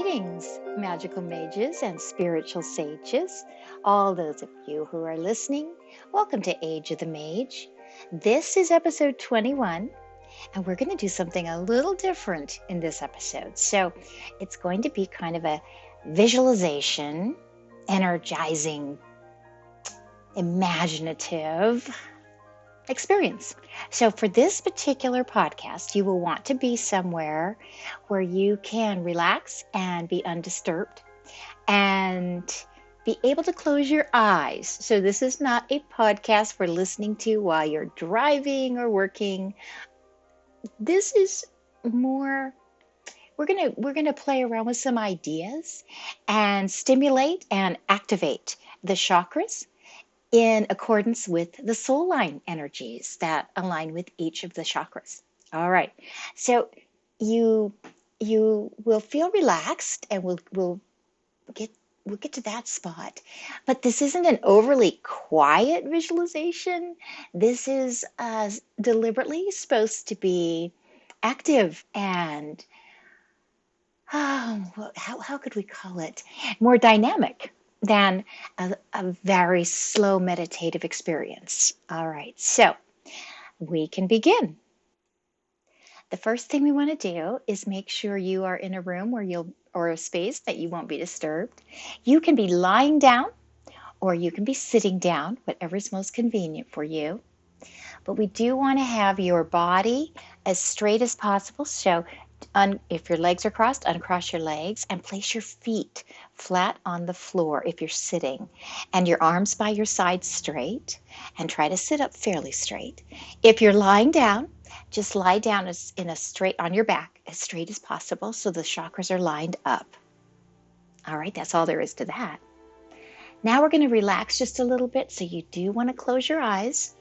Greetings, magical mages and spiritual sages, all those of you who are listening. Welcome to Age of the Mage. This is episode 21, and we're going to do something a little different in this episode. So it's going to be kind of a visualization, energizing, imaginative experience. So for this particular podcast, you will want to be somewhere where you can relax and be undisturbed and be able to close your eyes. So this is not a podcast for listening to while you're driving or working. This is more, we're going to play around with some ideas and stimulate and activate the chakras in accordance with the soul line energies that align with each of the chakras. All right. So you will feel relaxed, and we'll get to that spot. But this isn't an overly quiet visualization. This is deliberately supposed to be active and how could we call it? More dynamic than a very slow meditative experience. All right, so we can begin. The first thing we want to do is make sure you are in a room or a space that you won't be disturbed. You can be lying down or you can be sitting down, whatever's most convenient for you. But we do want to have your body as straight as possible. So if your legs are crossed, uncross your legs and place your feet flat on the floor if you're sitting, and your arms by your side straight, and try to sit up fairly straight. If you're lying down, just lie down on your back as straight as possible so the chakras are lined up. All right, that's all there is to that. Now we're going to relax just a little bit, so you do want to close your eyes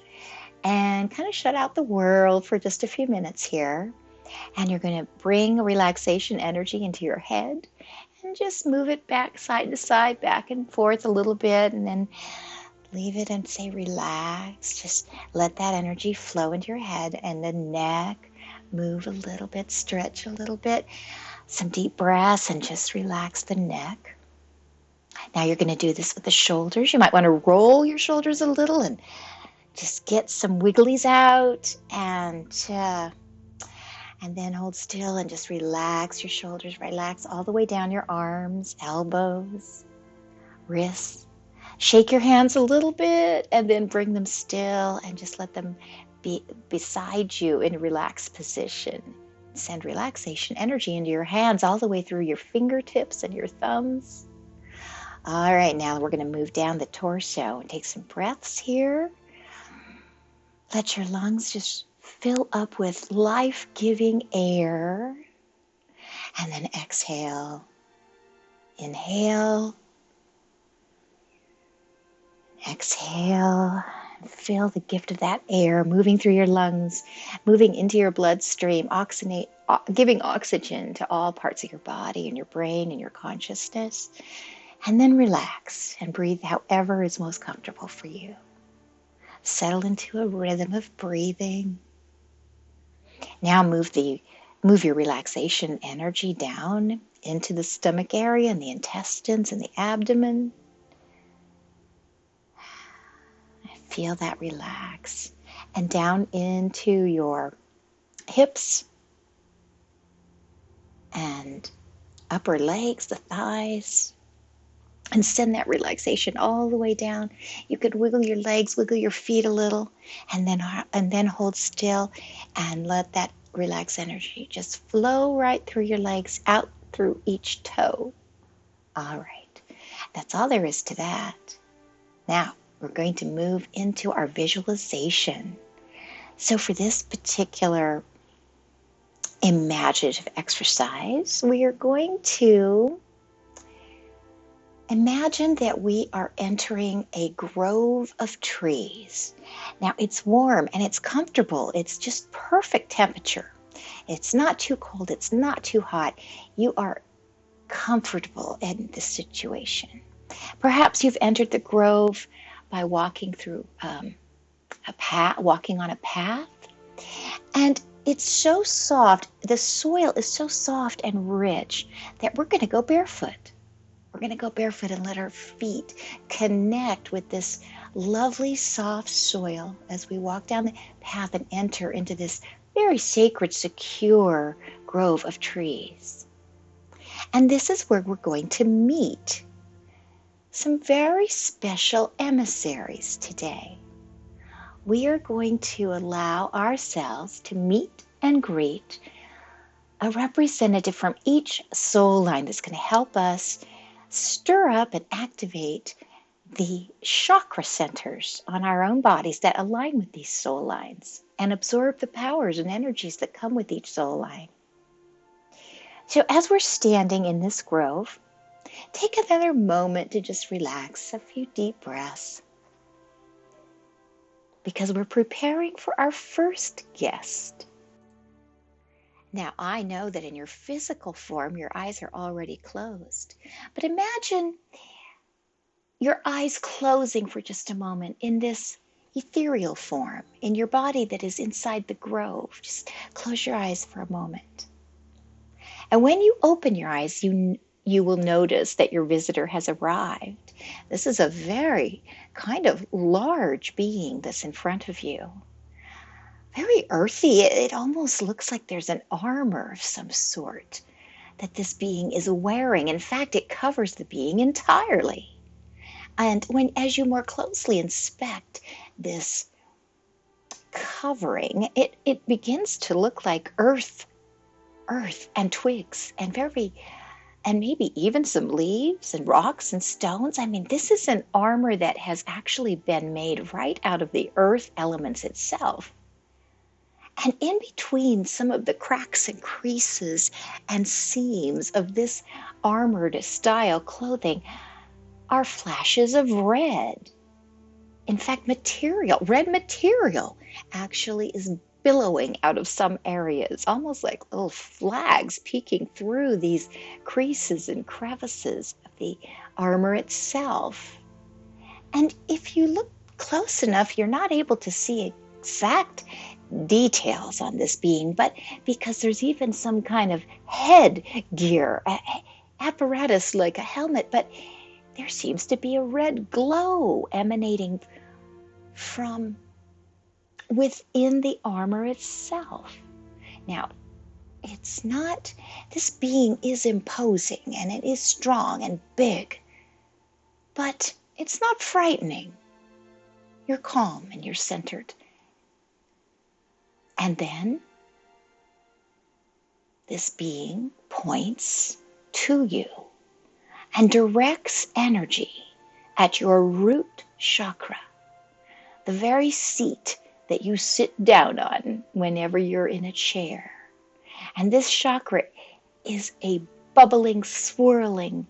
and kind of shut out the world for just a few minutes here. And you're going to bring relaxation energy into your head and just move it back side to side, back and forth a little bit, and then leave it and say relax. Just let that energy flow into your head and the neck. Move a little bit, stretch a little bit, some deep breaths, and just relax the neck. Now you're going to do this with the shoulders. You might want to roll your shoulders a little and just get some wigglies out, and then hold still and just relax your shoulders. Relax all the way down your arms, elbows, wrists. Shake your hands a little bit and then bring them still and just let them be beside you in a relaxed position. Send relaxation energy into your hands all the way through your fingertips and your thumbs. All right, now we're going to move down the torso and take some breaths here. Let your lungs just fill up with life-giving air, and then exhale. Inhale. Exhale. Feel the gift of that air moving through your lungs, moving into your bloodstream, giving oxygen to all parts of your body and your brain and your consciousness. And then relax and breathe however is most comfortable for you. Settle into a rhythm of breathing. Now move your relaxation energy down into the stomach area and the intestines and the abdomen. Feel that relax. And down into your hips and upper legs, the thighs. And send that relaxation all the way down. You could wiggle your legs, wiggle your feet a little, and then hold still and let that relaxed energy just flow right through your legs, out through each toe. All right, that's all there is to that. Now we're going to move into our visualization. So for this particular imaginative exercise, we are going to imagine that we are entering a grove of trees. Now it's warm and it's comfortable. It's just perfect temperature. It's not too cold. It's not too hot. You are comfortable in this situation. Perhaps you've entered the grove by walking through walking on a path. And it's so soft, the soil is so soft and rich that we're going to go barefoot. We're going to go barefoot and let our feet connect with this lovely soft soil as we walk down the path and enter into this very sacred, secure grove of trees. And this is where we're going to meet some very special emissaries today. We are going to allow ourselves to meet and greet a representative from each soul line that's going to help us stir up and activate the chakra centers on our own bodies that align with these soul lines and absorb the powers and energies that come with each soul line. So as we're standing in this grove, take another moment to just relax, a few deep breaths, because we're preparing for our first guest. Now, I know that in your physical form, your eyes are already closed, but imagine your eyes closing for just a moment in this ethereal form, in your body that is inside the grove. Just close your eyes for a moment. And when you open your eyes, you will notice that your visitor has arrived. This is a very kind of large being that's in front of you. Very earthy. It almost looks like there's an armor of some sort that this being is wearing. In fact, it covers the being entirely. And as you more closely inspect this covering, it begins to look like earth and twigs and maybe even some leaves and rocks and stones. I mean, this is an armor that has actually been made right out of the earth elements itself. And in between some of the cracks and creases and seams of this armored style clothing are flashes of red. In fact, red material actually is billowing out of some areas, almost like little flags peeking through these creases and crevices of the armor itself. And if you look close enough, you're not able to see exact details on this being, but because there's even some kind of headgear, apparatus like a helmet, but there seems to be a red glow emanating from within the armor itself. Now, this being is imposing and it is strong and big, but it's not frightening. You're calm and you're centered. And then this being points to you and directs energy at your root chakra, the very seat that you sit down on whenever you're in a chair. And this chakra is a bubbling, swirling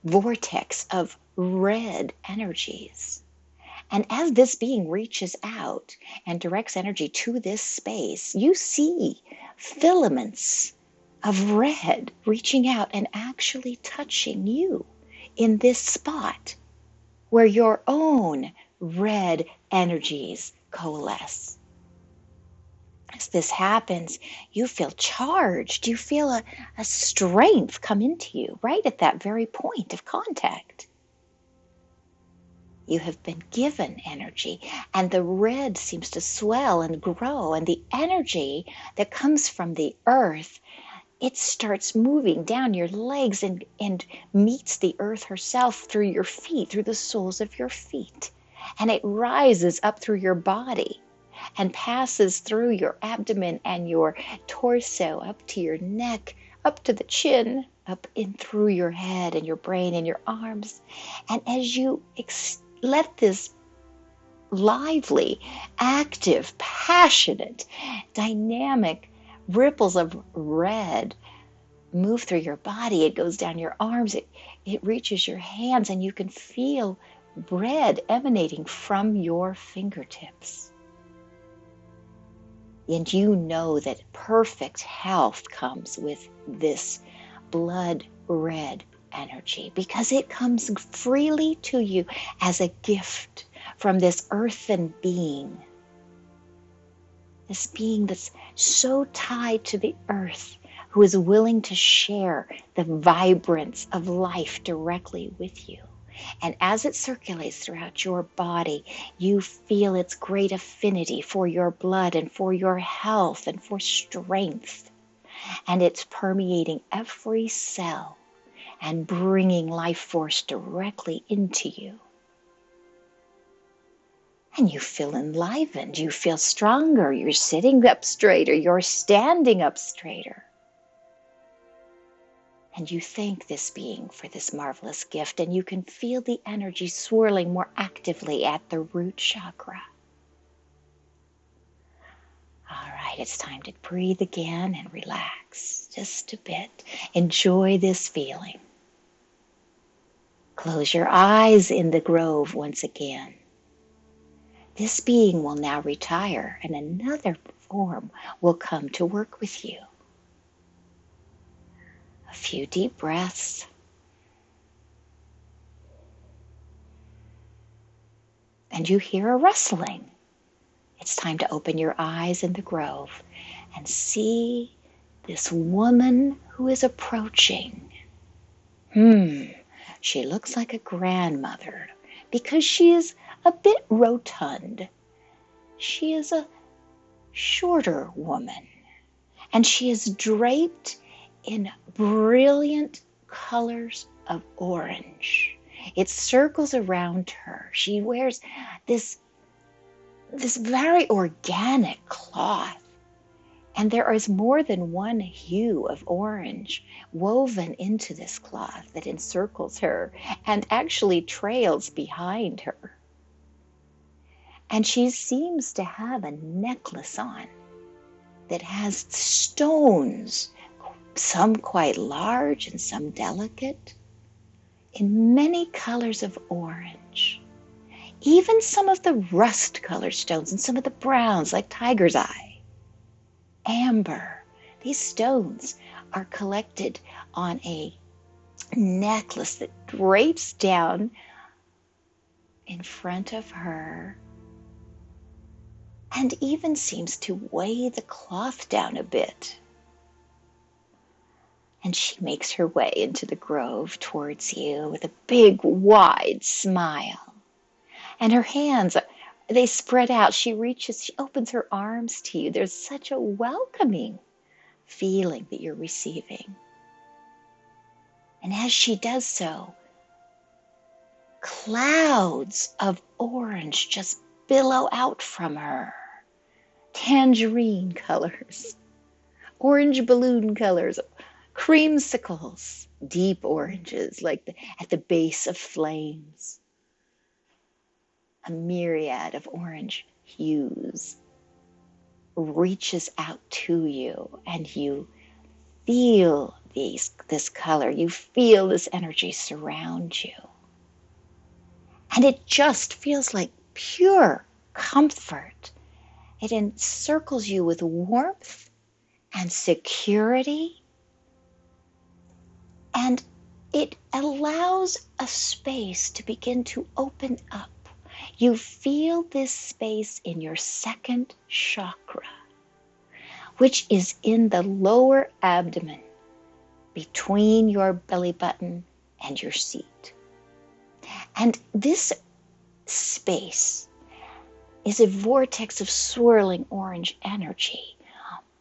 vortex of red energies. And as this being reaches out and directs energy to this space, you see filaments of red reaching out and actually touching you in this spot where your own red energies coalesce. As this happens, you feel charged. You feel a strength come into you right at that very point of contact. You have been given energy, and the red seems to swell and grow, and the energy that comes from the earth, it starts moving down your legs and meets the earth herself through your feet, through the soles of your feet. And it rises up through your body and passes through your abdomen and your torso, up to your neck, up to the chin, up in through your head and your brain and your arms. And as you let this lively, active, passionate, dynamic ripples of red move through your body, it goes down your arms, it reaches your hands, and you can feel red emanating from your fingertips. And you know that perfect health comes with this blood red energy, because it comes freely to you as a gift from this earthen being. this being that's so tied to the earth, who is willing to share the vibrance of life directly with you. And as it circulates throughout your body, you feel its great affinity for your blood and for your health and for strength. And it's permeating every cell and bringing life force directly into you. And you feel enlivened, you feel stronger, you're sitting up straighter, you're standing up straighter. And you thank this being for this marvelous gift, and you can feel the energy swirling more actively at the root chakra. All right, it's time to breathe again and relax just a bit. Enjoy this feeling. Close your eyes in the grove once again. This being will now retire, and another form will come to work with you. A few deep breaths. And you hear a rustling. It's time to open your eyes in the grove and see this woman who is approaching. She looks like a grandmother because she is a bit rotund. She is a shorter woman, and she is draped in brilliant colors of orange. It circles around her. She wears this very organic cloth, and there is more than one hue of orange woven into this cloth that encircles her and actually trails behind her. And she seems to have a necklace on that has stones, some quite large and some delicate, in many colors of orange. Even some of the rust-colored stones and some of the browns like tiger's eye. Amber. These stones are collected on a necklace that drapes down in front of her and even seems to weigh the cloth down a bit. And she makes her way into the grove towards you with a big, wide smile. And her hands, they spread out. She opens her arms to you. There's such a welcoming feeling that you're receiving. And as she does so, clouds of orange just billow out from her. Tangerine colors, orange balloon colors, creamsicles, deep oranges like at the base of flames. A myriad of orange hues reaches out to you, and you feel this color. You feel this energy surround you. And it just feels like pure comfort. It encircles you with warmth and security. And it allows a space to begin to open up. You feel this space in your second chakra, which is in the lower abdomen between your belly button and your seat. And this space is a vortex of swirling orange energy.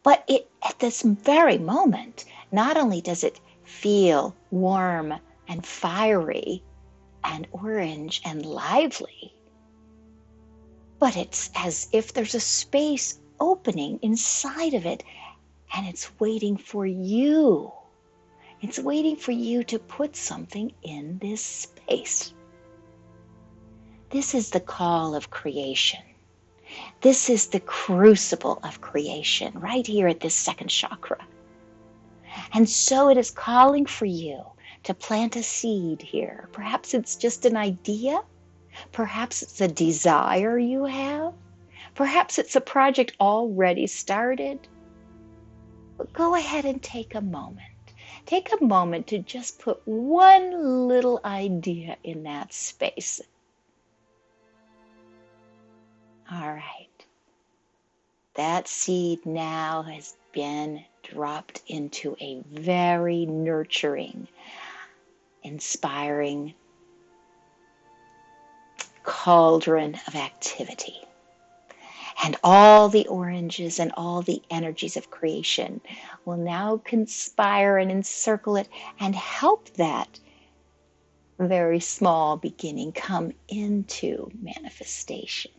But at this very moment, not only does it feel warm and fiery and orange and lively, but it's as if there's a space opening inside of it, and it's waiting for you. It's waiting for you to put something in this space. This is the call of creation. This is the crucible of creation right here at this second chakra. And so it is calling for you to plant a seed here. Perhaps it's just an idea. Perhaps it's a desire you have. Perhaps it's a project already started. But go ahead and take a moment. Take a moment to just put one little idea in that space. All right. That seed now has been dropped into a very nurturing, inspiring cauldron of activity. And all the oranges and all the energies of creation will now conspire and encircle it and help that very small beginning come into manifestation.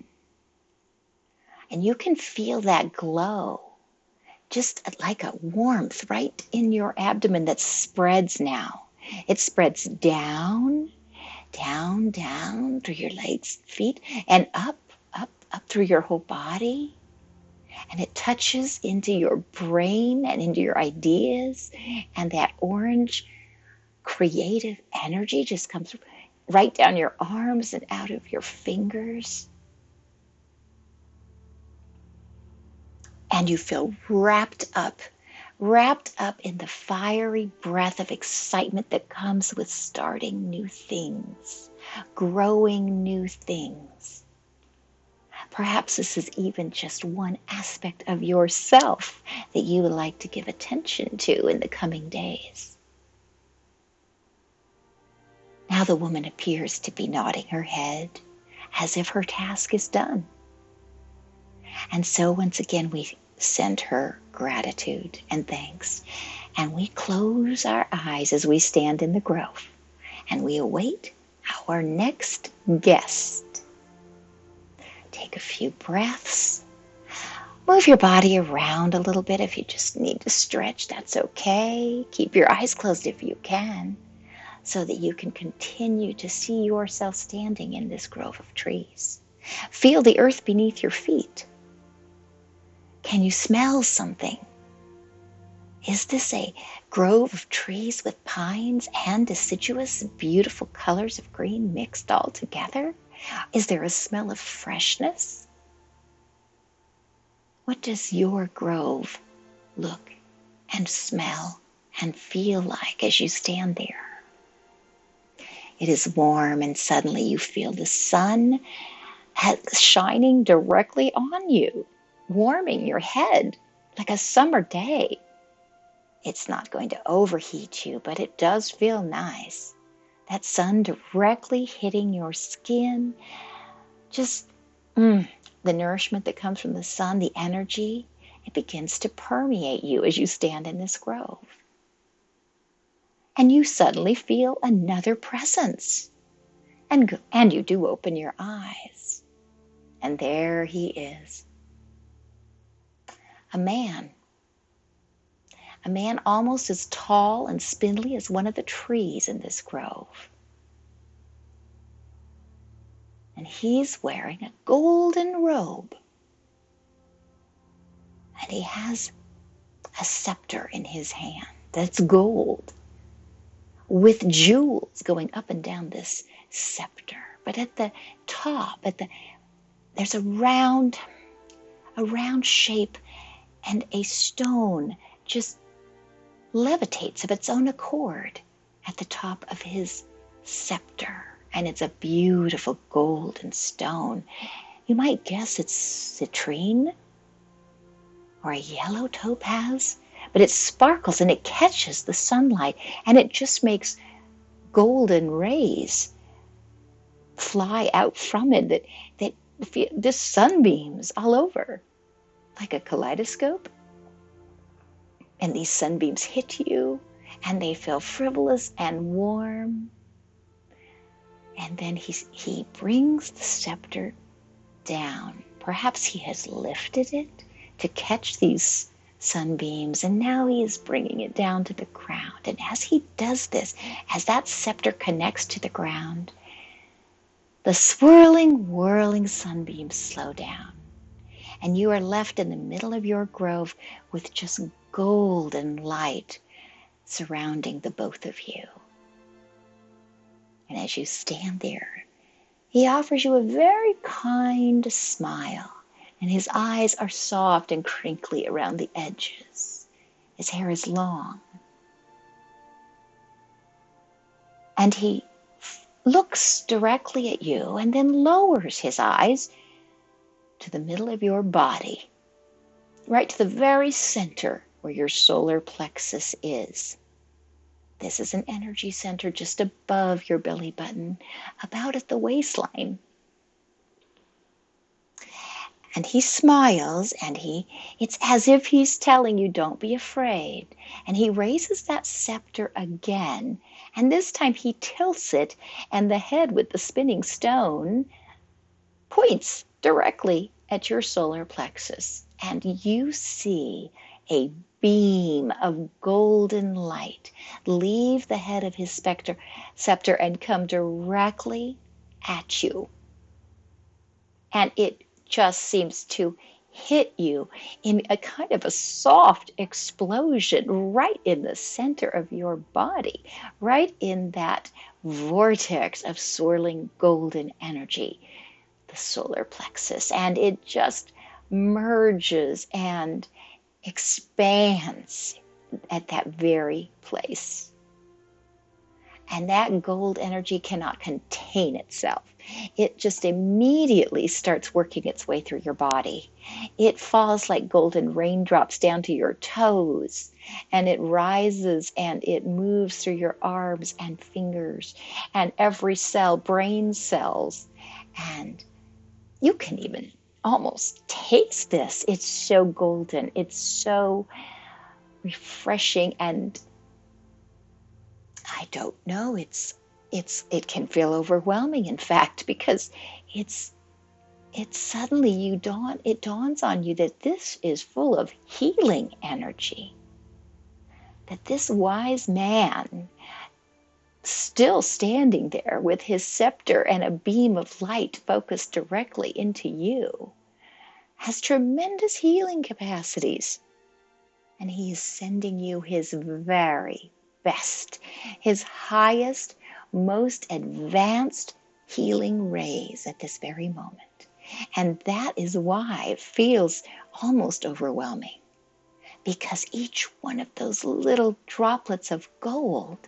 And you can feel that glow, just like a warmth right in your abdomen that spreads now. It spreads down, down, down through your legs, feet, and up, up, up through your whole body. And it touches into your brain and into your ideas. And that orange creative energy just comes right down your arms and out of your fingers. And you feel wrapped up in the fiery breath of excitement that comes with starting new things, growing new things. Perhaps this is even just one aspect of yourself that you would like to give attention to in the coming days. Now the woman appears to be nodding her head as if her task is done. And so once again we send her gratitude and thanks, and we close our eyes as we stand in the grove and we await our next guest. Take a few breaths. Move your body around a little bit. If you just need to stretch, that's okay. Keep your eyes closed if you can, so that you can continue to see yourself standing in this grove of trees. Feel the earth beneath your feet. Can you smell something? Is this a grove of trees with pines and deciduous, beautiful colors of green mixed all together? Is there a smell of freshness? What does your grove look and smell and feel like as you stand there? It is warm, and suddenly you feel the sun shining directly on you, warming your head like a summer day. It's not going to overheat you, but it does feel nice. That sun directly hitting your skin, just the nourishment that comes from the sun, the energy, it begins to permeate you as you stand in this grove. And you suddenly feel another presence. And you do open your eyes. And there he is. A man almost as tall and spindly as one of the trees in this grove. And he's wearing a golden robe. And he has a scepter in his hand that's gold, with jewels going up and down this scepter. But at the top, there's a round shape, and a stone just levitates of its own accord at the top of his scepter. And it's a beautiful golden stone. You might guess it's citrine or a yellow topaz, but it sparkles and it catches the sunlight, and it just makes golden rays fly out from it that this sunbeams all over like a kaleidoscope. And these sunbeams hit you, and they feel frivolous and warm. And then he brings the scepter down. Perhaps he has lifted it to catch these sunbeams, and now he is bringing it down to the ground. And as he does this, as that scepter connects to the ground, the swirling, whirling sunbeams slow down. And you are left in the middle of your grove with just golden light surrounding the both of you. And as you stand there, he offers you a very kind smile, and his eyes are soft and crinkly around the edges. His hair is long. And he looks directly at you and then lowers his eyes to the middle of your body. right to the very center where your solar plexus is. This is an energy center just above your belly button, about at the waistline. And he smiles, and it's as if he's telling you, don't be afraid. And he raises that scepter again, and this time he tilts it, and the head with the spinning stone points directly at your solar plexus. And you see a beam of golden light leave the head of his scepter and come directly at you. And it just seems to hit you in a kind of a soft explosion right in the center of your body, right in that vortex of swirling golden energy, the solar plexus. And it just merges and expands at that very place. And that gold energy cannot contain itself. It just immediately starts working its way through your body. It falls like golden raindrops down to your toes, and it rises and it moves through your arms and fingers and every cell, brain cells. And you can even almost taste this. It's so golden. It's so refreshing, and I don't know, it can feel overwhelming, in fact, because it's suddenly it dawns on you that this is full of healing energy. That this wise man, still standing there with his scepter and a beam of light focused directly into you, has tremendous healing capacities. And he is sending you his very best, his highest, most advanced healing rays at this very moment. And that is why it feels almost overwhelming, because each one of those little droplets of gold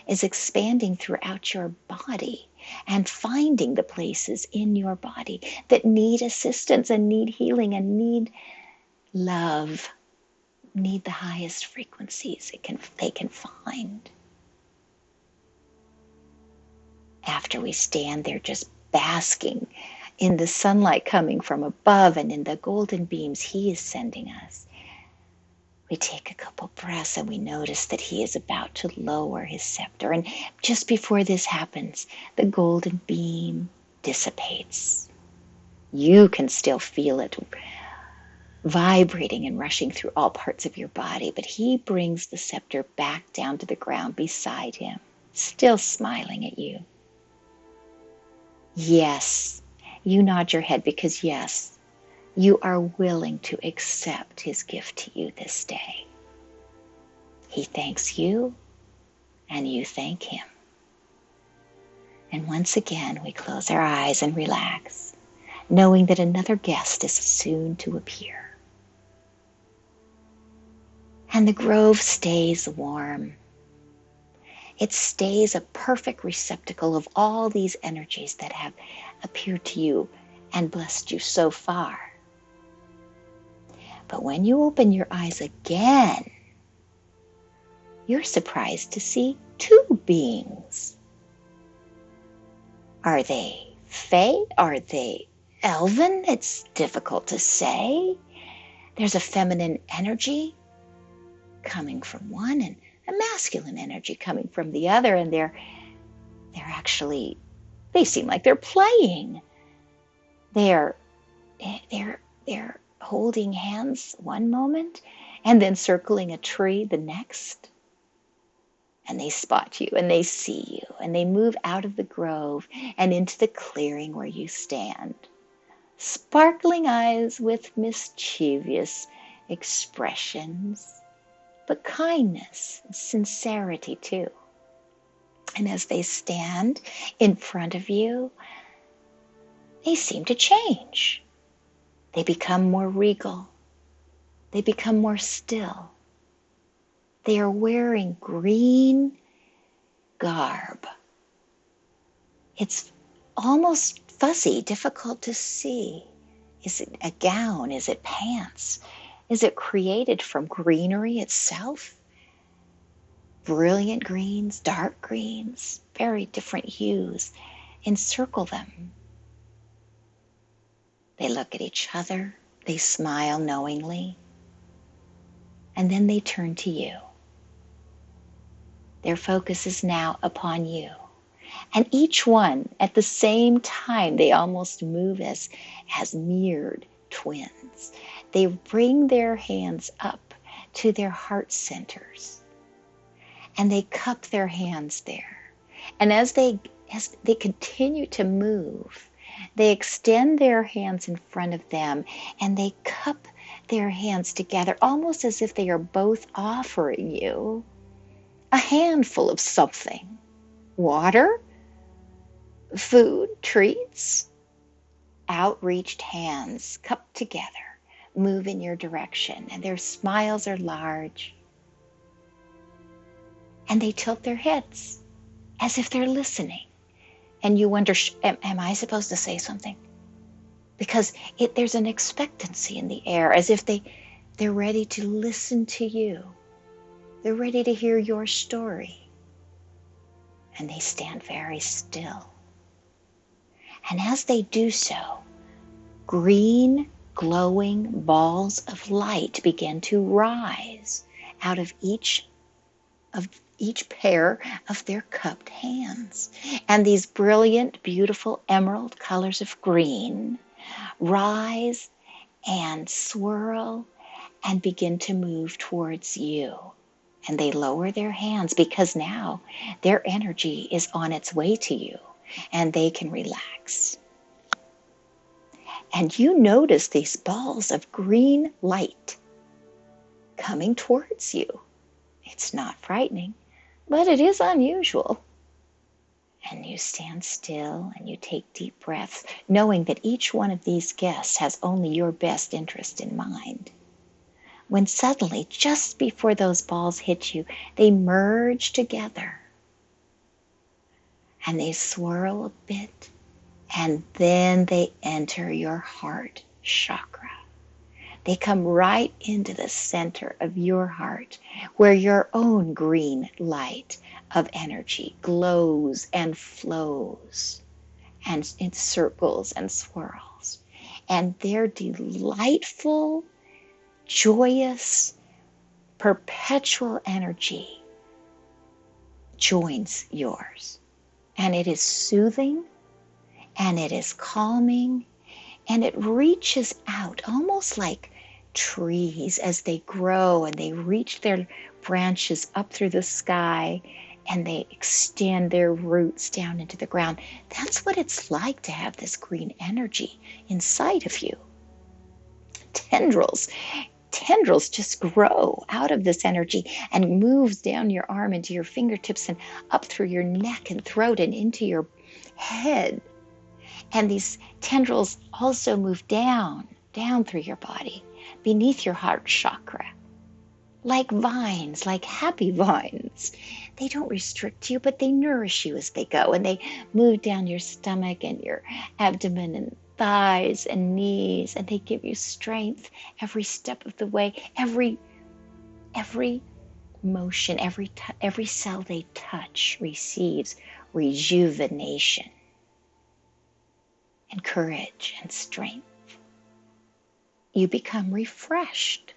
is expanding throughout your body and finding the places in your body that need assistance and need healing and need love, need the highest frequencies they can find. After we stand there just basking in the sunlight coming from above and in the golden beams he is sending us, we take a couple breaths and we notice that he is about to lower his scepter. And just before this happens, the golden beam dissipates. You can still feel it vibrating and rushing through all parts of your body, but he brings the scepter back down to the ground beside him, still smiling at you. Yes, you nod your head because yes, you are willing to accept his gift to you this day. He thanks you and you thank him. And once again, we close our eyes and relax, knowing that another guest is soon to appear. And the grove stays warm. It stays a perfect receptacle of all these energies that have appeared to you and blessed you so far. But when you open your eyes again, you're surprised to see two beings. Are they fae? Are they elven? It's difficult to say. There's a feminine energy coming from one and a masculine energy coming from the other, and they seem like they're playing. They're holding hands one moment and then circling a tree the next. And they spot you and they see you and they move out of the grove and into the clearing where you stand. Sparkling eyes with mischievous expressions, but kindness and sincerity too. And as they stand in front of you, they seem to change. They become more regal. They become more still. They are wearing green garb. It's almost fuzzy, difficult to see. Is it a gown? Is it pants? Is it created from greenery itself? Brilliant greens, dark greens, very different hues. Encircle them. They look at each other. They smile knowingly. And then they turn to you. Their focus is now upon you. And each one, at the same time, they almost move as mirrored twins. They bring their hands up to their heart centers. And they cup their hands there. And as they continue to move, they extend their hands in front of them and they cup their hands together, almost as if they are both offering you a handful of something. Water, food, treats, outreached hands cupped together, move in your direction, and their smiles are large. And they tilt their heads as if they're listening. And you wonder, am I supposed to say something? Because there's an expectancy in the air, as if they're ready to listen to you. They're ready to hear your story. And they stand very still. And as they do so, green, glowing balls of light begin to rise out of each pair of their cupped hands. And these brilliant, beautiful emerald colors of green rise and swirl and begin to move towards you. And they lower their hands because now their energy is on its way to you and they can relax. And you notice these balls of green light coming towards you. It's not frightening, but it is unusual. And you stand still and you take deep breaths, knowing that each one of these guests has only your best interest in mind. When suddenly, just before those balls hit you, they merge together. And they swirl a bit, and then they enter your heart chakra. They come right into the center of your heart, where your own green light of energy glows and flows, and it circles and swirls. And their delightful, joyous, perpetual energy joins yours. And it is soothing, and it is calming, and it reaches out almost like trees as they grow and they reach their branches up through the sky and they extend their roots down into the ground. That's what it's like to have this green energy inside of you. Tendrils just grow out of this energy and moves down your arm into your fingertips and up through your neck and throat and into your head. And these tendrils also move down through your body, beneath your heart chakra, like vines, like happy vines. They don't restrict you, but they nourish you as they go. And they move down your stomach and your abdomen and thighs and knees, and they give you strength every step of the way. Every motion, every cell they touch receives rejuvenation and courage and strength. You become refreshed.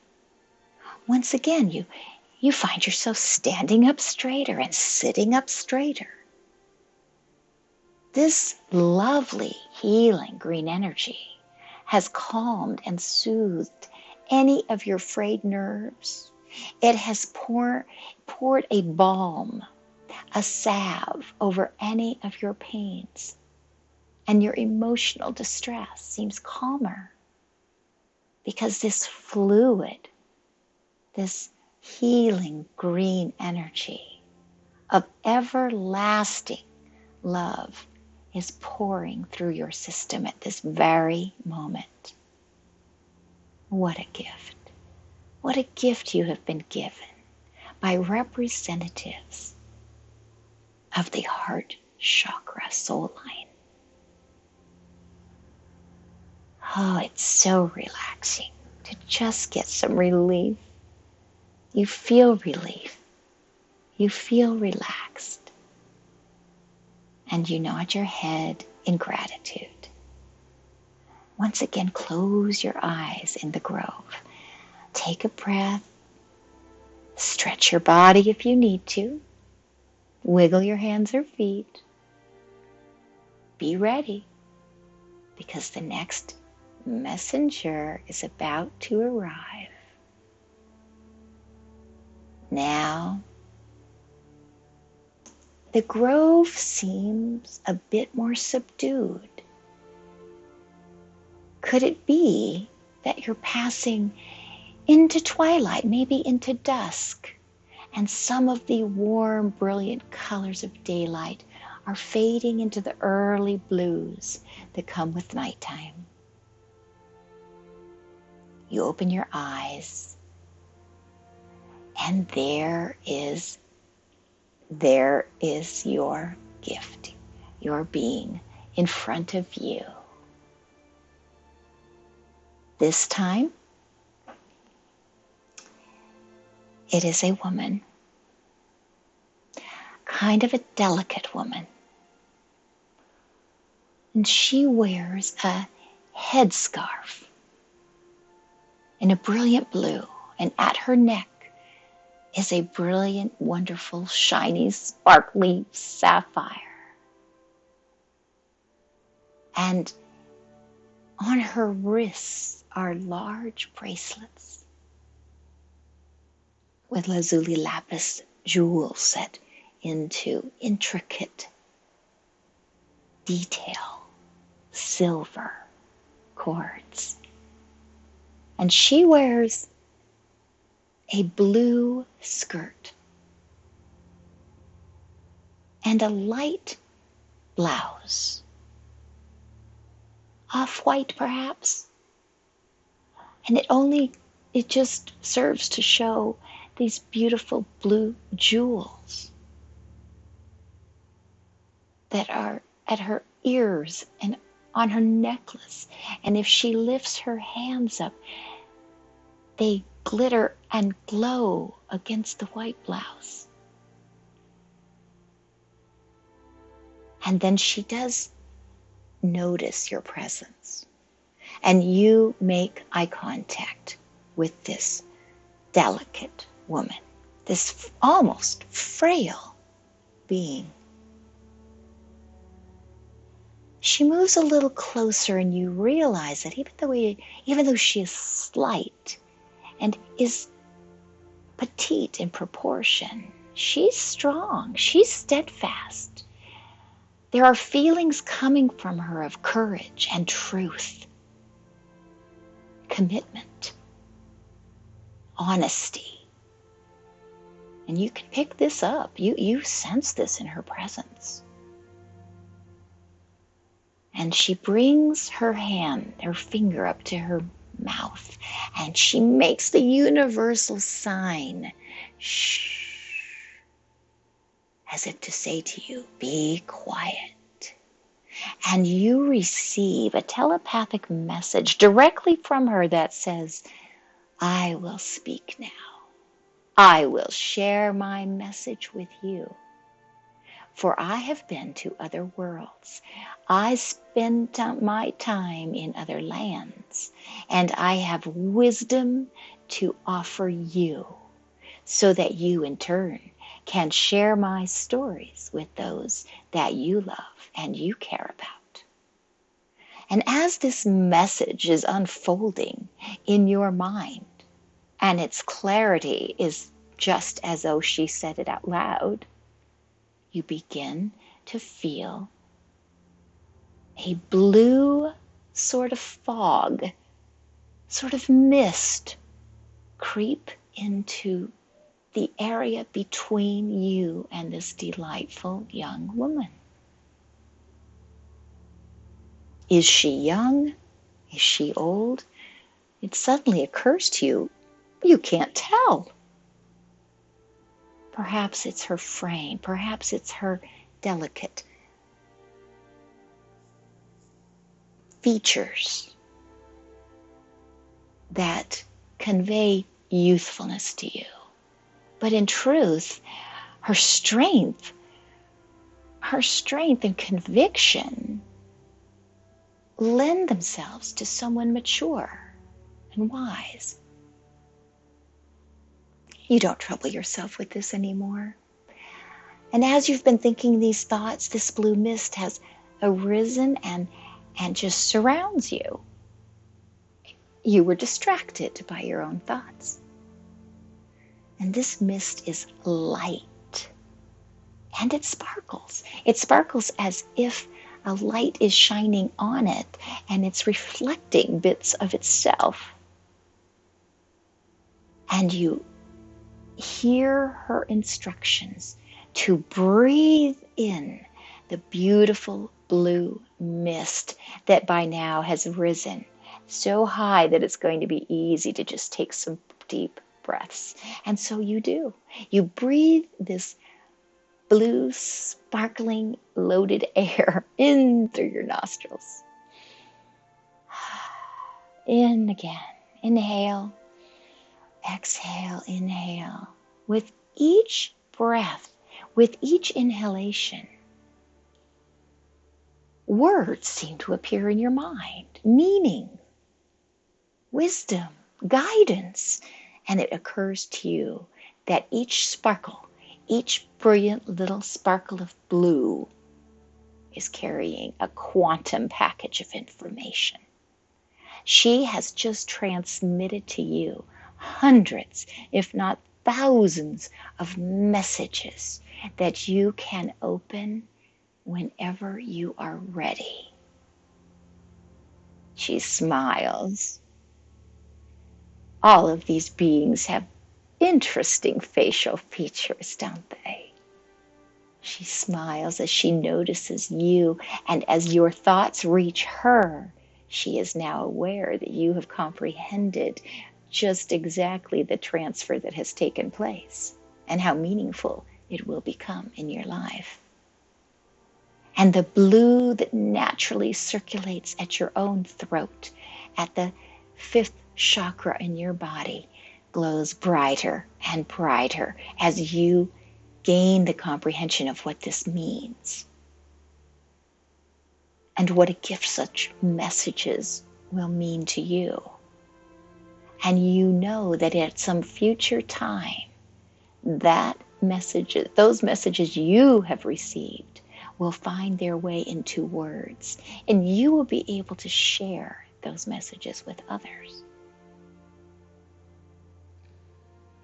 Once again, you find yourself standing up straighter and sitting up straighter. This lovely, healing green energy has calmed and soothed any of your frayed nerves. It has poured a balm, a salve over any of your pains. And your emotional distress seems calmer because this fluid, this healing green energy of everlasting love is pouring through your system at this very moment. What a gift. What a gift you have been given by representatives of the heart chakra soul line. Oh, it's so relaxing. to just get some relief. You feel relief. You feel relaxed. And you nod your head in gratitude. Once again, close your eyes in the grove. Take a breath. Stretch your body if you need to. Wiggle your hands or feet. Be ready, because the next messenger is about to arrive. Now, the grove seems a bit more subdued. Could it be that you're passing into twilight, maybe into dusk, and some of the warm, brilliant colors of daylight are fading into the early blues that come with nighttime? You open your eyes, and there is your gift, your being in front of you. This time, it is a woman, kind of a delicate woman. And she wears a headscarf in a brilliant blue, and at her neck is a brilliant, wonderful, shiny, sparkly sapphire. And on her wrists are large bracelets with lazuli lapis jewels set into intricate detail, silver cords. And she wears a blue skirt and a light blouse, off-white perhaps, and it just serves to show these beautiful blue jewels that are at her ears and on her necklace. And if she lifts her hands up, they glitter and glow against the white blouse. And then she does notice your presence, and you make eye contact with this delicate woman, this almost frail being. She moves a little closer, and you realize that even though she is slight and is petite in proportion, she's strong, she's steadfast. There are feelings coming from her of courage and truth, commitment, honesty. And you can pick this up. You sense this in her presence. And she brings her finger up to her mouth, and she makes the universal sign, shh, as if to say to you, be quiet. And you receive a telepathic message directly from her that says, I will speak now. I will share my message with you. For I have been to other worlds. I spent my time in other lands, and I have wisdom to offer you, so that you in turn can share my stories with those that you love and you care about. And as this message is unfolding in your mind, and its clarity is just as though she said it out loud, you begin to feel a blue sort of fog, sort of mist creep into the area between you and this delightful young woman. Is she young? Is she old? It suddenly occurs to you, you can't tell. Perhaps it's her frame, perhaps it's her delicate features. that convey youthfulness to you. But in truth, her strength and conviction lend themselves to someone mature and wise. You don't trouble yourself with this anymore. And as you've been thinking these thoughts, this blue mist has arisen and just surrounds you. You were distracted by your own thoughts. And this mist is light. And it sparkles. It sparkles as if a light is shining on it and it's reflecting bits of itself. And you hear her instructions to breathe in the beautiful blue mist that by now has risen so high that it's going to be easy to just take some deep breaths. And so you do. You breathe this blue, sparkling, loaded air in through your nostrils. In again. Inhale. Exhale. Inhale. With each breath, with each inhalation, words seem to appear in your mind. Meaning, wisdom, guidance. And it occurs to you that each sparkle, each brilliant little sparkle of blue is carrying a quantum package of information. She has just transmitted to you hundreds, if not thousands, of messages that you can open whenever you are ready. She smiles. All of these beings have interesting facial features, don't they? She smiles as she notices you, and as your thoughts reach her, she is now aware that you have comprehended just exactly the transfer that has taken place and how meaningful it will become in your life. And the blue that naturally circulates at your own throat, at the 5th chakra in your body, glows brighter and brighter as you gain the comprehension of what this means and what a gift such messages will mean to you. And you know that at some future time, those messages you have received will find their way into words, and you will be able to share those messages with others.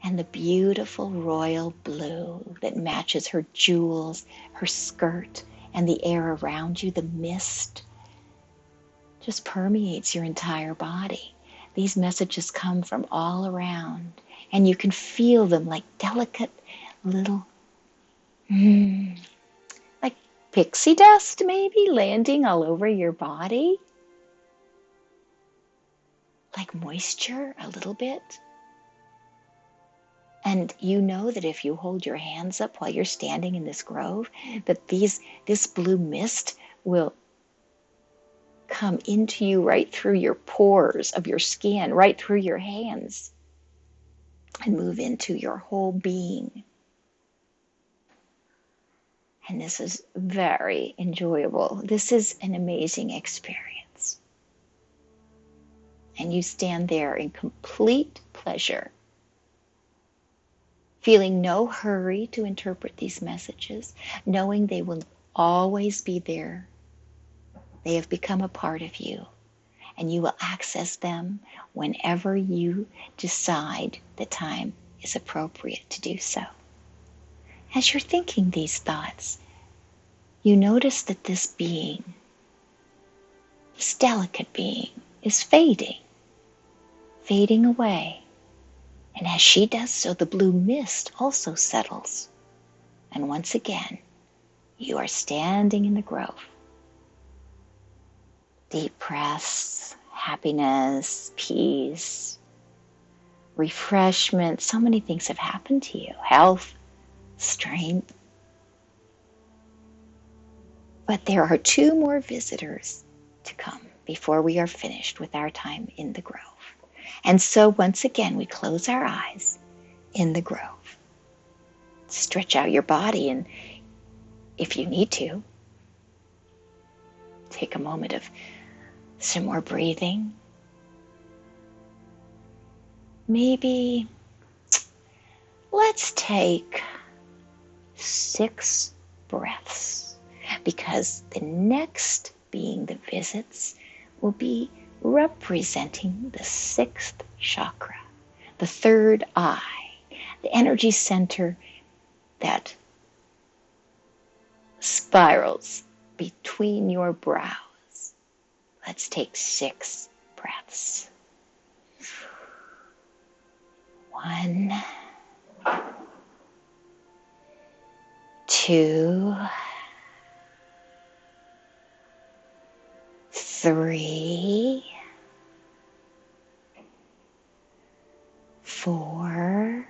And the beautiful royal blue that matches her jewels, her skirt, and the air around you, the mist, just permeates your entire body. These messages come from all around, and you can feel them like delicate little, like pixie dust maybe, landing all over your body. Like moisture a little bit. And you know that if you hold your hands up while you're standing in this grove, that this blue mist will come into you right through your pores of your skin, right through your hands, and move into your whole being. And this is very enjoyable. This is an amazing experience. And you stand there in complete pleasure, feeling no hurry to interpret these messages, knowing they will always be there. They have become a part of you, and you will access them whenever you decide the time is appropriate to do so. As you're thinking these thoughts, you notice that this being, this delicate being, is fading away. And as she does so, the blue mist also settles. And once again, you are standing in the grove. Deep breaths, happiness, peace, refreshment. So many things have happened to you. Health, strength. But there are 2 more visitors to come before we are finished with our time in the grove. And so once again, we close our eyes in the grove. Stretch out your body, and if you need to, take a moment of some more breathing. Maybe let's take 6 breaths, because the next being the visits will be representing the 6th chakra, the 3rd eye, the energy center that spirals between your brows. Let's take 6 breaths. 1, 2, 3, 4,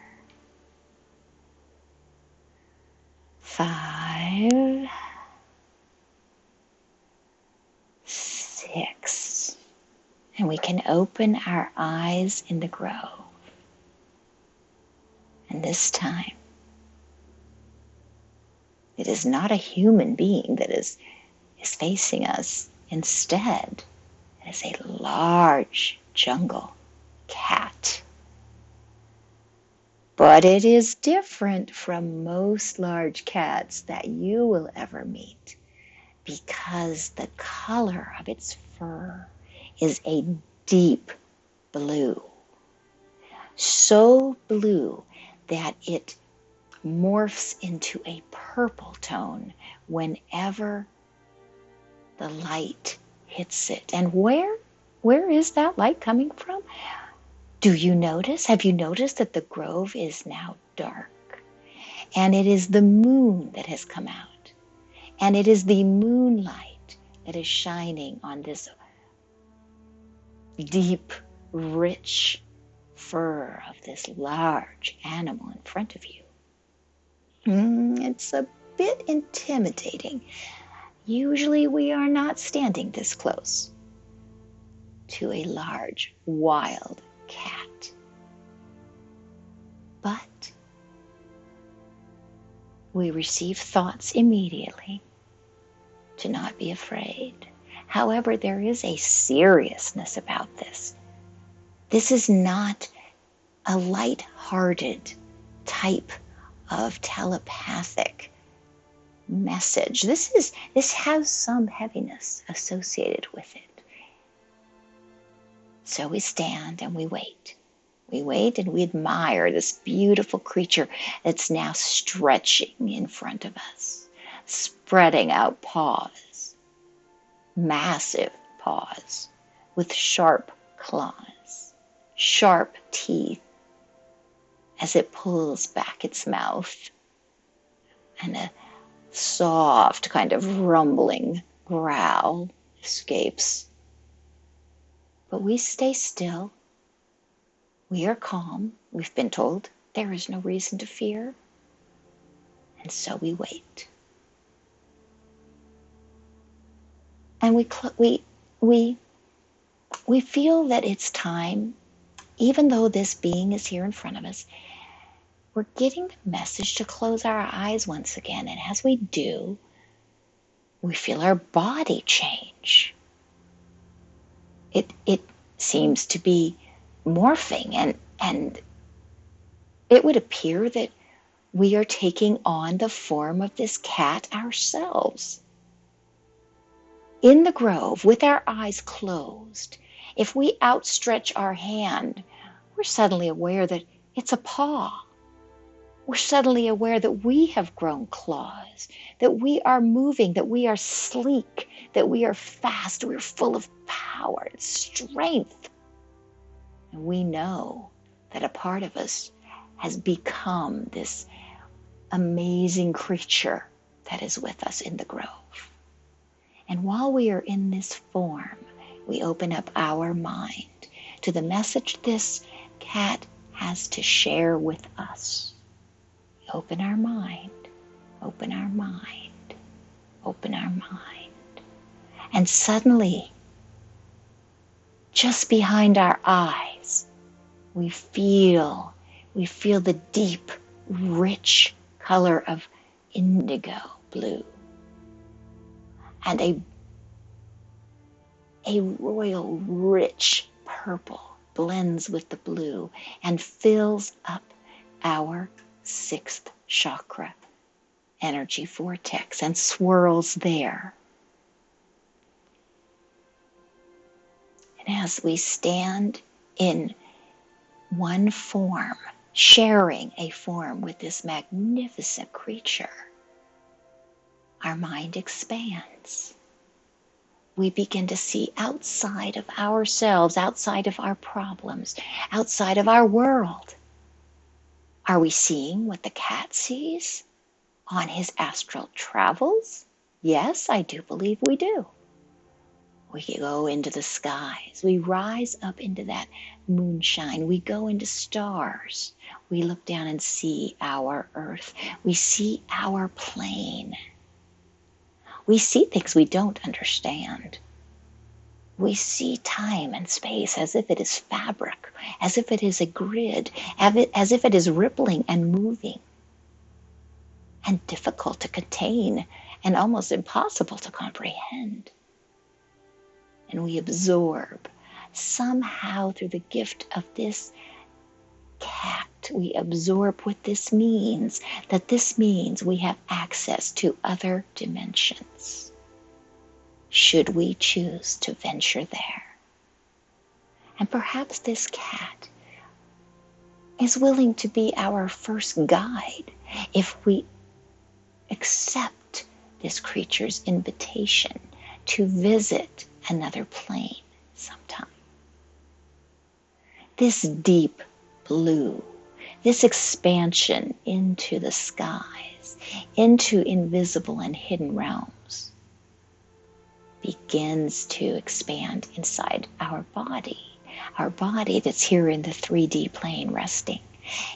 5, 6. And we can open our eyes in the grove. And this time, it is not a human being that is facing us. Instead, it is a large jungle cat. But it is different from most large cats that you will ever meet, because the color of its fur is a deep blue. So blue that it morphs into a purple tone whenever the light hits it. And where is that light coming from? Do you notice? Have you noticed that the grove is now dark? And it is the moon that has come out. And it is the moonlight that is shining on this deep, rich fur of this large animal in front of you. It's a bit intimidating. Usually we are not standing this close to a large, wild cat. But we receive thoughts immediately to not be afraid. However, there is a seriousness about this. This is not a light-hearted type of telepathic message. This has some heaviness associated with it. So we stand and we wait. We wait and we admire this beautiful creature that's now stretching in front of us, spreading out paws, massive paws with sharp claws, sharp teeth as it pulls back its mouth, and a soft kind of rumbling growl escapes. But we stay still. We are calm. We've been told there is no reason to fear. And so we wait. And we feel that it's time, even though this being is here in front of us, we're getting the message to close our eyes once again. And as we do, we feel our body change. It seems to be morphing, and it would appear that we are taking on the form of this cat ourselves. In the grove, with our eyes closed, if we outstretch our hand, we're suddenly aware that it's a paw. We're suddenly aware that we have grown claws, that we are moving, that we are sleek, that we are fast, we're full of power and strength. And we know that a part of us has become this amazing creature that is with us in the grove. And while we are in this form, we open up our mind to the message this cat has to share with us. Open our mind, open our mind, open our mind. And suddenly, just behind our eyes, We feel the deep, rich color of indigo blue, and a royal, rich purple blends with the blue and fills up our sixth chakra energy vortex and swirls there. And as we stand in one form, sharing a form with this magnificent creature, our mind expands. We begin to see outside of ourselves, outside of our problems, outside of our world. Are we seeing what the cat sees on his astral travels? Yes, I do believe we do. We go into the skies. We rise up into that moonshine. We go into stars. We look down and see our earth. We see our plane. We see things we don't understand. We see time and space as if it is fabric, as if it is a grid, as if it is rippling and moving, and difficult to contain and almost impossible to comprehend. And we absorb somehow through the gift of this cat. We absorb what this means, that this means we have access to other dimensions, should we choose to venture there. And perhaps this cat is willing to be our first guide if we accept this creature's invitation to visit another plane sometime. This deep blue, this expansion into the skies, into invisible and hidden realms, begins to expand inside our body that's here in the 3D plane resting.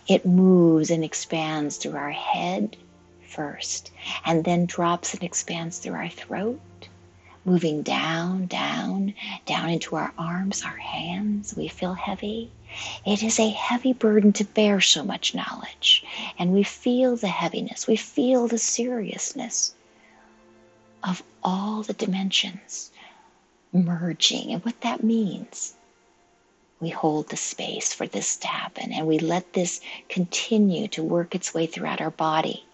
It moves and expands through our head first, and then drops and expands through our throat, moving down into our arms, our hands. We feel heavy. It is a heavy burden to bear so much knowledge, and we feel the heaviness. We feel the seriousness of all the dimensions merging, and what that means. We hold the space for this to happen, and we let this continue to work its way throughout our body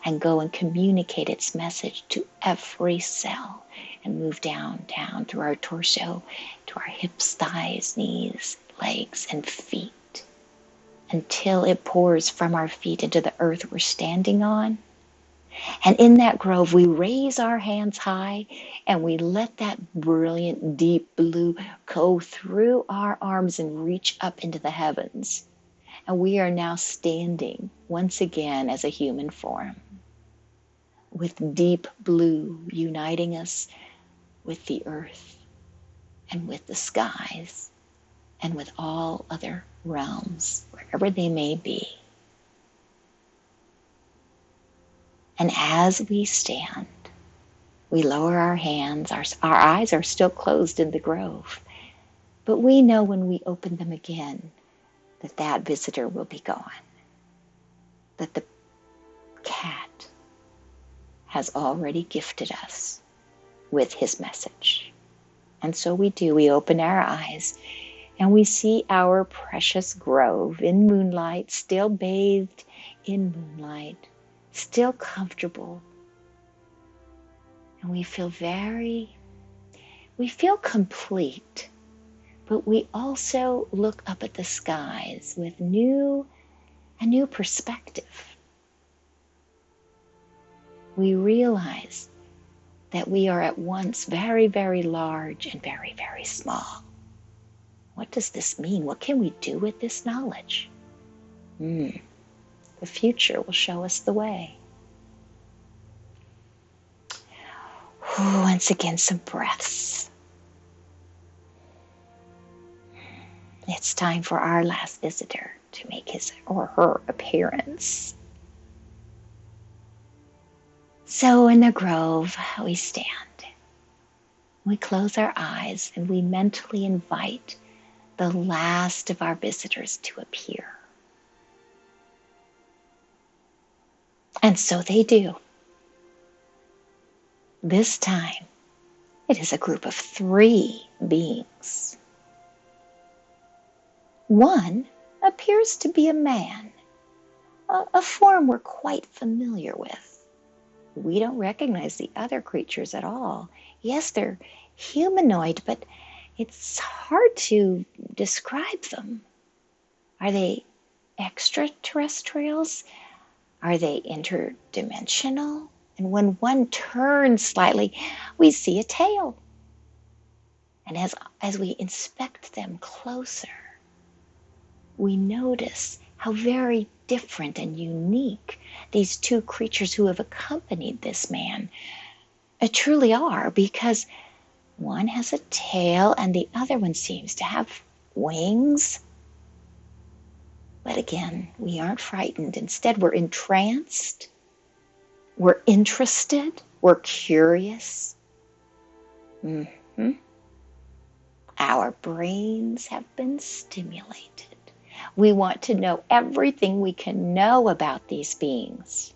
and go and communicate its message to every cell, and move down through our torso to our hips, thighs, knees, legs, and feet, until it pours from our feet into the earth we're standing on. And in that grove, we raise our hands high and we let that brilliant deep blue go through our arms and reach up into the heavens. And we are now standing once again as a human form, with deep blue uniting us with the earth and with the skies and with all other realms, wherever they may be. And as we stand, we lower our hands. Our eyes are still closed in the grove, but we know when we open them again that visitor will be gone, that the cat has already gifted us with his message. And so we do. We open our eyes and we see our precious grove in moonlight, still bathed in moonlight, still comfortable. And we feel complete, but we also look up at the skies with a new perspective. We realize that we are at once very, very large and very, very small. What does this mean? What can we do with this knowledge? The future will show us the way. Once again, some breaths. It's time for our last visitor to make his or her appearance. So in the grove, we stand. We close our eyes and we mentally invite the last of our visitors to appear. And so they do. This time, it is a group of 3 beings. One appears to be a man, a form we're quite familiar with. We don't recognize the other creatures at all. Yes, they're humanoid, but it's hard to describe them. Are they extraterrestrials? Are they interdimensional? And when one turns slightly, we see a tail. And as we inspect them closer, we notice how very different and unique these 2 creatures who have accompanied this man truly are, because one has a tail and the other one seems to have wings. But again, we aren't frightened. Instead, we're entranced. We're interested. We're curious. Our brains have been stimulated. We want to know everything we can know about these beings.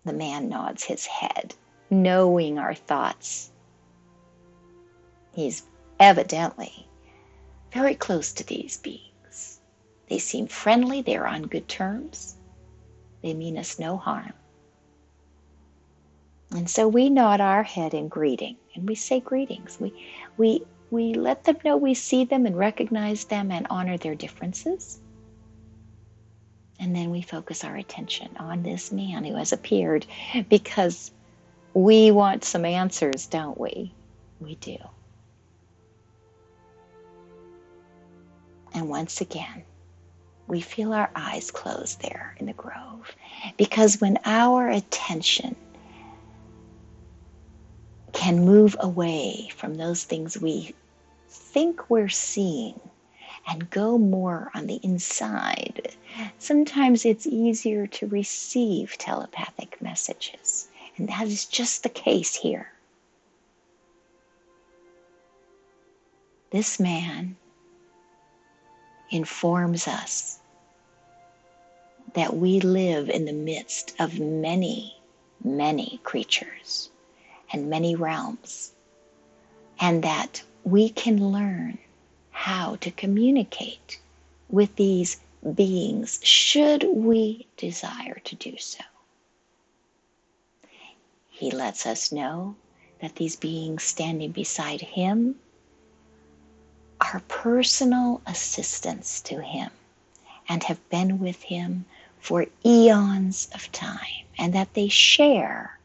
The man nods his head, knowing our thoughts. He's evidently very close to these beings. They seem friendly. They're on good terms. They mean us no harm. And so we nod our head in greeting, and we say greetings. We let them know we see them and recognize them and honor their differences. And then we focus our attention on this man who has appeared, because we want some answers, don't we? We do. And once again, we feel our eyes close there in the grove, because when our attention can move away from those things we think we're seeing and go more on the inside, sometimes it's easier to receive telepathic messages. And that is just the case here. This man informs us that we live in the midst of many, many creatures and many realms, and that we can learn how to communicate with these beings should we desire to do so. He lets us know that these beings standing beside him are personal assistants to him and have been with him for eons of time, and that they share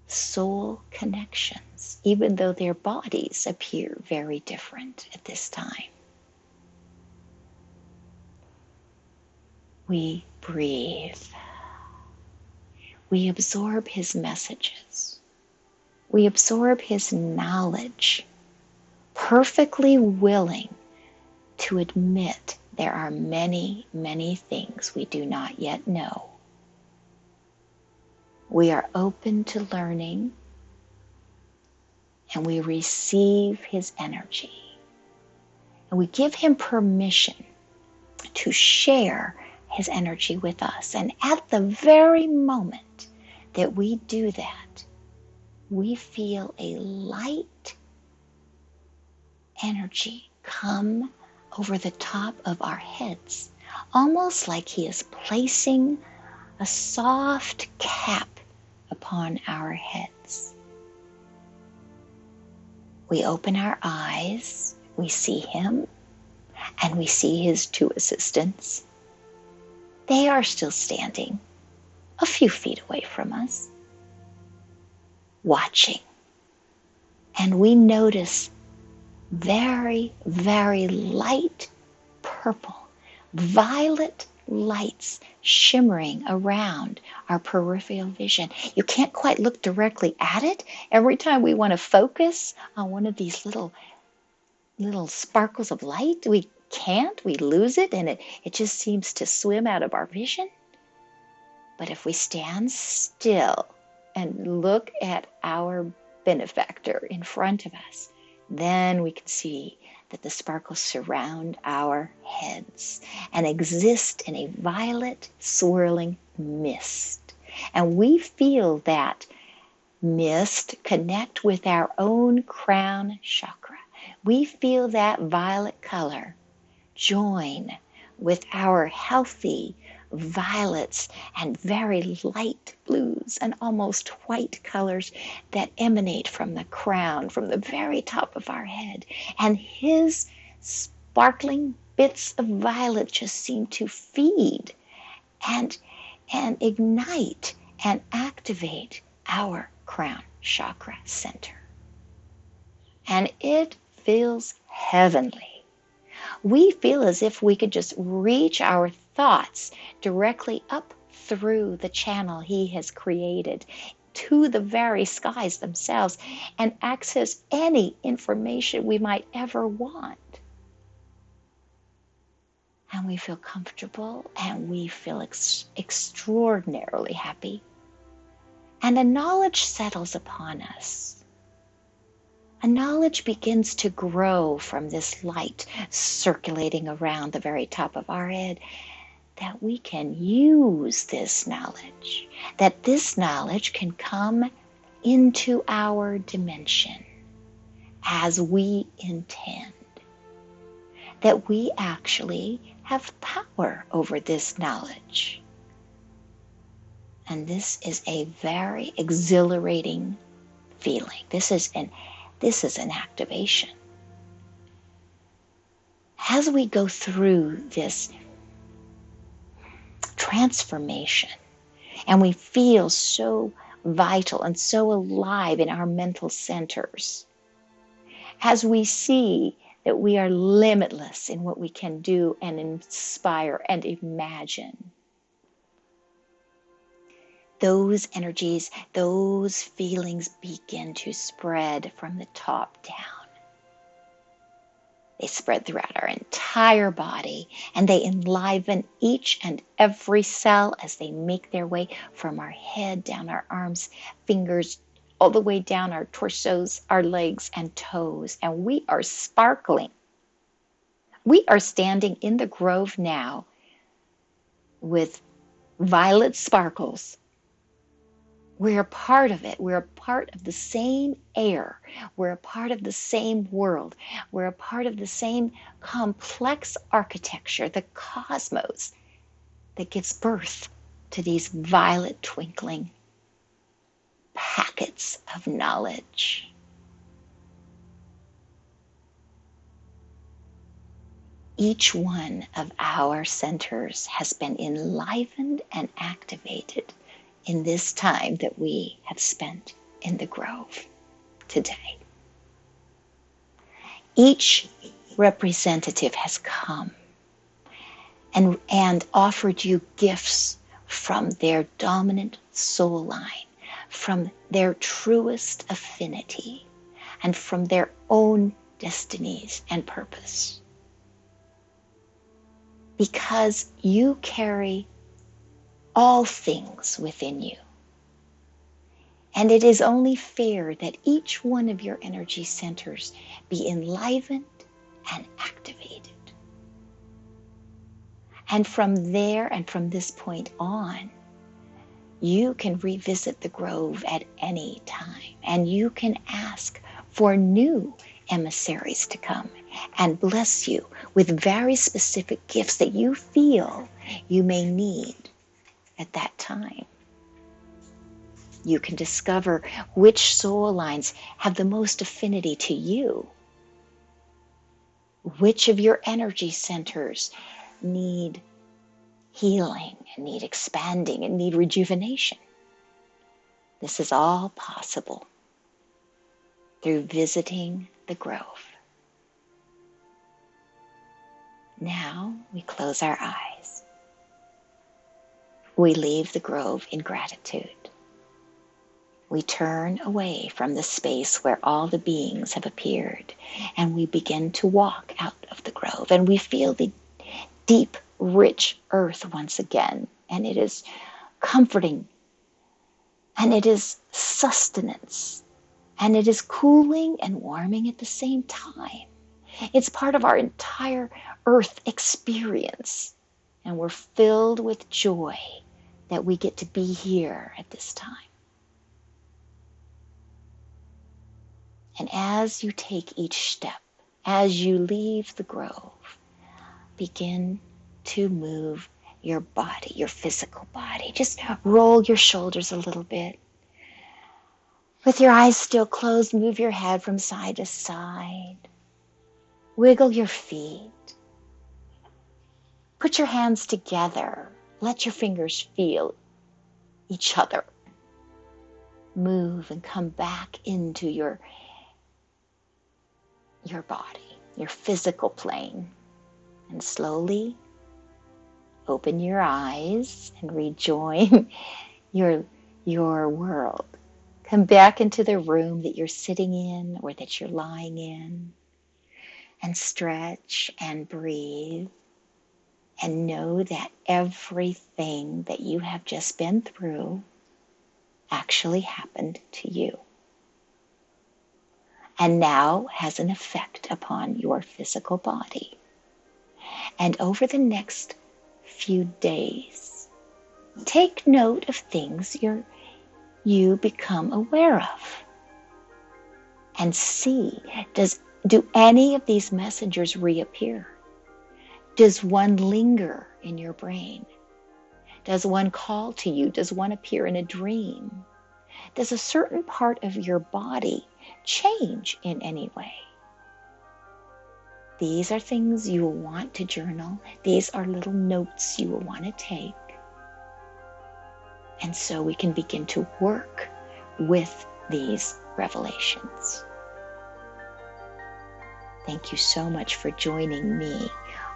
soul connections, even though their bodies appear very different at this time. We breathe. We absorb his messages. We absorb his knowledge, perfectly willing to admit there are many, many things we do not yet know. We are open to learning, and we receive his energy. And we give him permission to share his energy with us. And at the very moment that we do that, we feel a light energy come over the top of our heads, almost like he is placing a soft cap upon our heads. We open our eyes, we see him, and we see his 2 assistants. They are still standing a few feet away from us, watching. And we notice very, very light purple, violet lights shimmering around our peripheral vision. You can't quite look directly at it. Every time we want to focus on one of these little sparkles of light, we can't. We lose it, and it just seems to swim out of our vision. But if we stand still and look at our benefactor in front of us, Then we can see that the sparkles surround our heads and exist in a violet swirling mist. And we feel that mist connect with our own crown chakra. We feel that violet color join with our healthy violets and very light blues and almost white colors that emanate from the crown, from the very top of our head. And his sparkling bits of violet just seem to feed and, and ignite and activate our crown chakra center. And it feels heavenly. We feel as if we could just reach our thoughts directly up through the channel he has created to the very skies themselves and access any information we might ever want. And we feel comfortable and we feel extraordinarily happy. And a knowledge settles upon us. A knowledge begins to grow from this light circulating around the very top of our head, that we can use this knowledge, that this knowledge can come into our dimension as we intend, that we actually have power over this knowledge. And this is a very exhilarating feeling. This is an activation. As we go through this transformation and we feel so vital and so alive in our mental centers, as we see that we are limitless in what we can do and inspire and imagine, those energies, those feelings begin to spread from the top down. They spread throughout our entire body, and they enliven each and every cell as they make their way from our head, down our arms, fingers, all the way down our torsos, our legs, and toes. And we are sparkling. We are standing in the grove now with violet sparkles. We're a part of it. We're a part of the same air. We're a part of the same world. We're a part of the same complex architecture, the cosmos, that gives birth to these violet twinkling packets of knowledge. Each one of our centers has been enlivened and activated in this time that we have spent in the grove today. Each representative has come and offered you gifts from their dominant soul line, from their truest affinity, and from their own destinies and purpose. Because you carry all things within you. And it is only fair that each one of your energy centers be enlivened and activated. And from there and from this point on, you can revisit the grove at any time, and you can ask for new emissaries to come and bless you with very specific gifts that you feel you may need at that time. You can discover which soul lines have the most affinity to you. Which of your energy centers need healing and need expanding and need rejuvenation. This is all possible through visiting the grove. Now we close our eyes. We leave the grove in gratitude. We turn away from the space where all the beings have appeared, and we begin to walk out of the grove, and we feel the deep, rich earth once again, and it is comforting, and it is sustenance, And it is cooling and warming at the same time. It's part of our entire earth experience. And we're filled with joy that we get to be here at this time. And as you take each step, as you leave the grove, begin to move your body, your physical body. Just roll your shoulders a little bit. With your eyes still closed, move your head from side to side. Wiggle your feet. Put your hands together. Let your fingers feel each other. Move and come back into your body, your physical plane. And slowly open your eyes and rejoin your world. Come back into the room that you're sitting in or that you're lying in, and stretch and breathe, and know that everything that you have just been through actually happened to you and now has an effect upon your physical body. And over the next few days, take note of things you become aware of, and see, do any of these messengers reappear? Does one linger in your brain? Does one call to you? Does one appear in a dream? Does a certain part of your body change in any way? These are things you will want to journal. These are little notes you will want to take. And so we can begin to work with these revelations. Thank you so much for joining me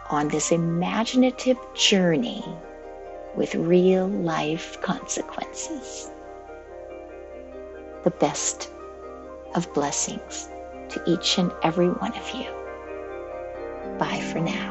on this imaginative journey with real life consequences. The best of blessings to each and every one of you. Bye for now.